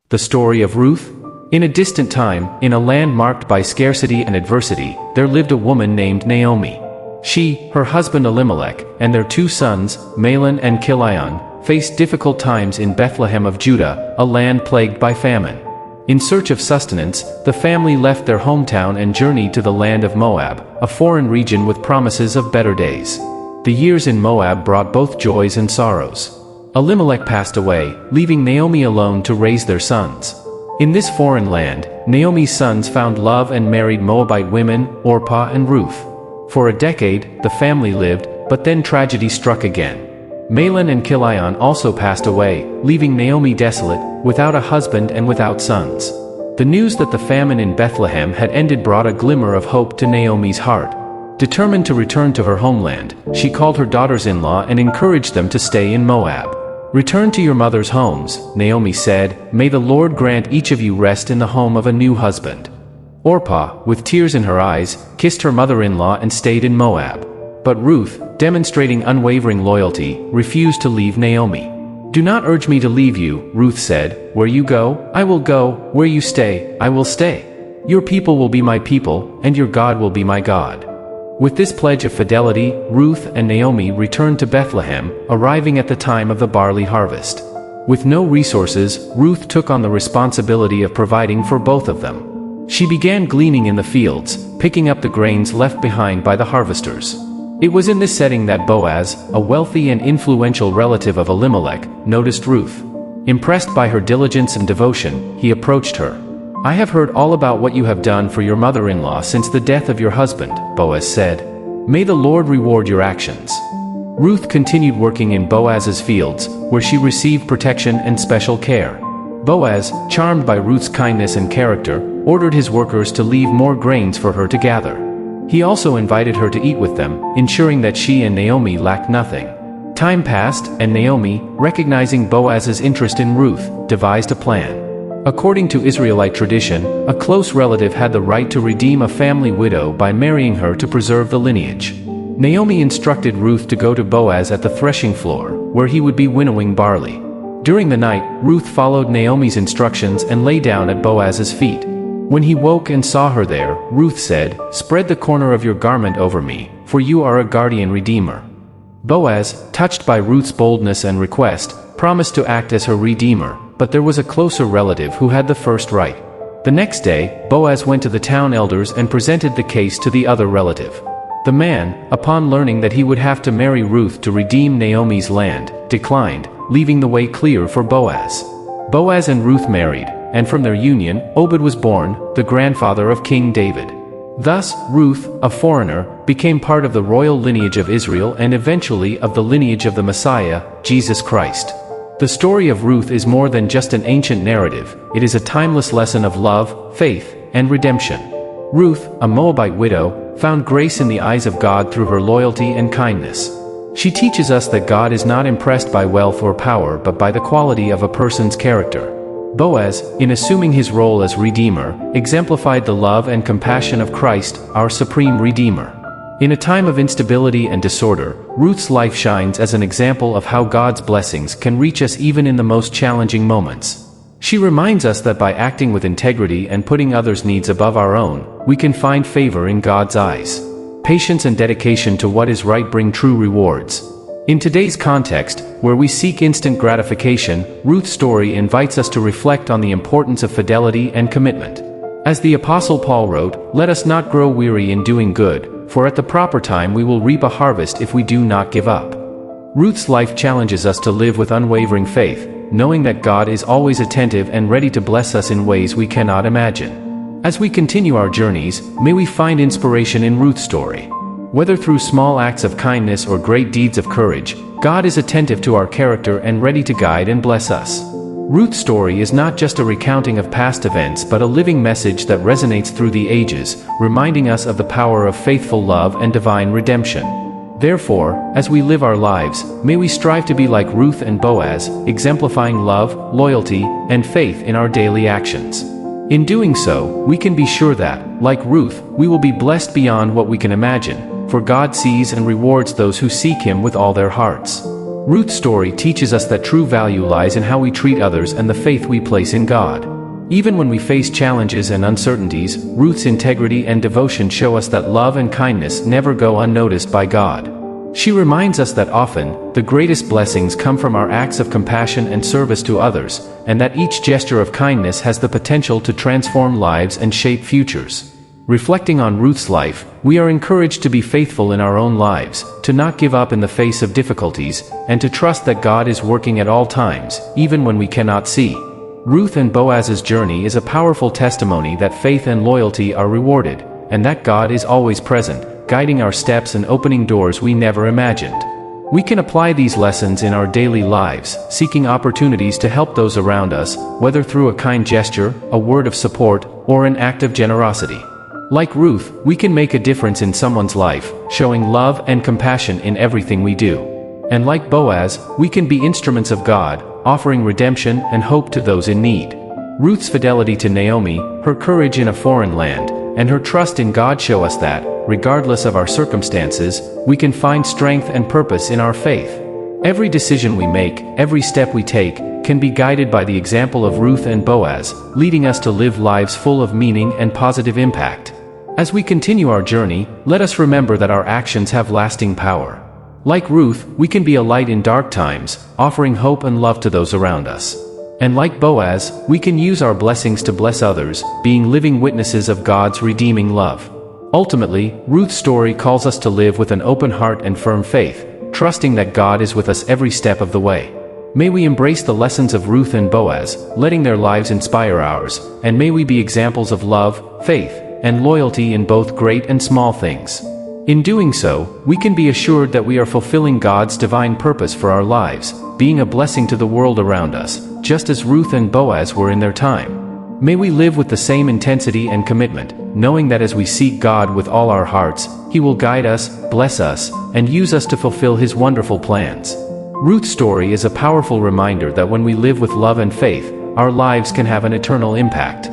The Story of Ruth? In a distant time, in a land marked by scarcity and adversity, there lived a woman named Naomi. She, her husband Elimelech, and their two sons, Mahlon and Chilion, faced difficult times in Bethlehem of Judah, a land plagued by famine. In search of sustenance, the family left their hometown and journeyed to the land of Moab, a foreign region with promises of better days. The years in Moab brought both joys and sorrows. Elimelech passed away, leaving Naomi alone to raise their sons. In this foreign land, Naomi's sons found love and married Moabite women, Orpah and Ruth. For a decade, the family lived, but then tragedy struck again. Mahlon and Chilion also passed away, leaving Naomi desolate, without a husband and without sons. The news that the famine in Bethlehem had ended brought a glimmer of hope to Naomi's heart. Determined to return to her homeland, she called her daughters-in-law and encouraged them to stay in Moab. "Return to your mother's homes," Naomi said, "may the Lord grant each of you rest in the home of a new husband." Orpah, with tears in her eyes, kissed her mother-in-law and stayed in Moab. But Ruth, demonstrating unwavering loyalty, refused to leave Naomi. "Do not urge me to leave you," Ruth said. "Where you go, I will go, where you stay, I will stay. Your people will be my people, and your God will be my God." With this pledge of fidelity, Ruth and Naomi returned to Bethlehem, arriving at the time of the barley harvest. With no resources, Ruth took on the responsibility of providing for both of them. She began gleaning in the fields, picking up the grains left behind by the harvesters. It was in this setting that Boaz, a wealthy and influential relative of Elimelech, noticed Ruth. Impressed by her diligence and devotion, he approached her. "I have heard all about what you have done for your mother-in-law since the death of your husband," Boaz said. "May the Lord reward your actions." Ruth continued working in Boaz's fields, where she received protection and special care. Boaz, charmed by Ruth's kindness and character, ordered his workers to leave more grains for her to gather. He also invited her to eat with them, ensuring that she and Naomi lacked nothing. Time passed, and Naomi, recognizing Boaz's interest in Ruth, devised a plan. According to Israelite tradition, a close relative had the right to redeem a family widow by marrying her to preserve the lineage. Naomi instructed Ruth to go to Boaz at the threshing floor, where he would be winnowing barley. During the night, Ruth followed Naomi's instructions and lay down at Boaz's feet. When he woke and saw her there, Ruth said, "Spread the corner of your garment over me, for you are a guardian redeemer." Boaz, touched by Ruth's boldness and request, promised to act as her redeemer, but there was a closer relative who had the first right. The next day, Boaz went to the town elders and presented the case to the other relative. The man, upon learning that he would have to marry Ruth to redeem Naomi's land, declined, leaving the way clear for Boaz. Boaz and Ruth married, and from their union, Obed was born, the grandfather of King David. Thus, Ruth, a foreigner, became part of the royal lineage of Israel and eventually of the lineage of the Messiah, Jesus Christ. The story of Ruth is more than just an ancient narrative, it is a timeless lesson of love, faith, and redemption. Ruth, a Moabite widow, found grace in the eyes of God through her loyalty and kindness. She teaches us that God is not impressed by wealth or power but by the quality of a person's character. Boaz, in assuming his role as Redeemer, exemplified the love and compassion of Christ, our supreme Redeemer. In a time of instability and disorder, Ruth's life shines as an example of how God's blessings can reach us even in the most challenging moments. She reminds us that by acting with integrity and putting others' needs above our own, we can find favor in God's eyes. Patience and dedication to what is right bring true rewards. In today's context, where we seek instant gratification, Ruth's story invites us to reflect on the importance of fidelity and commitment. As the Apostle Paul wrote, "Let us not grow weary in doing good, for at the proper time we will reap a harvest if we do not give up." Ruth's life challenges us to live with unwavering faith, knowing that God is always attentive and ready to bless us in ways we cannot imagine. As we continue our journeys, may we find inspiration in Ruth's story. Whether through small acts of kindness or great deeds of courage, God is attentive to our character and ready to guide and bless us. Ruth's story is not just a recounting of past events but a living message that resonates through the ages, reminding us of the power of faithful love and divine redemption. Therefore, as we live our lives, may we strive to be like Ruth and Boaz, exemplifying love, loyalty, and faith in our daily actions. In doing so, we can be sure that, like Ruth, we will be blessed beyond what we can imagine, for God sees and rewards those who seek Him with all their hearts. Ruth's story teaches us that true value lies in how we treat others and the faith we place in God. Even when we face challenges and uncertainties, Ruth's integrity and devotion show us that love and kindness never go unnoticed by God. She reminds us that often, the greatest blessings come from our acts of compassion and service to others, and that each gesture of kindness has the potential to transform lives and shape futures. Reflecting on Ruth's life, we are encouraged to be faithful in our own lives, to not give up in the face of difficulties, and to trust that God is working at all times, even when we cannot see. Ruth and Boaz's journey is a powerful testimony that faith and loyalty are rewarded, and that God is always present, guiding our steps and opening doors we never imagined. We can apply these lessons in our daily lives, seeking opportunities to help those around us, whether through a kind gesture, a word of support, or an act of generosity. Like Ruth, we can make a difference in someone's life, showing love and compassion in everything we do. And like Boaz, we can be instruments of God, offering redemption and hope to those in need. Ruth's fidelity to Naomi, her courage in a foreign land, and her trust in God show us that, regardless of our circumstances, we can find strength and purpose in our faith. Every decision we make, every step we take, can be guided by the example of Ruth and Boaz, leading us to live lives full of meaning and positive impact. As we continue our journey, let us remember that our actions have lasting power. Like Ruth, we can be a light in dark times, offering hope and love to those around us. And like Boaz, we can use our blessings to bless others, being living witnesses of God's redeeming love. Ultimately, Ruth's story calls us to live with an open heart and firm faith, trusting that God is with us every step of the way. May we embrace the lessons of Ruth and Boaz, letting their lives inspire ours, and may we be examples of love, faith, and loyalty in both great and small things. In doing so, we can be assured that we are fulfilling God's divine purpose for our lives, being a blessing to the world around us, just as Ruth and Boaz were in their time. May we live with the same intensity and commitment, knowing that as we seek God with all our hearts, He will guide us, bless us, and use us to fulfill His wonderful plans. Ruth's story is a powerful reminder that when we live with love and faith, our lives can have an eternal impact.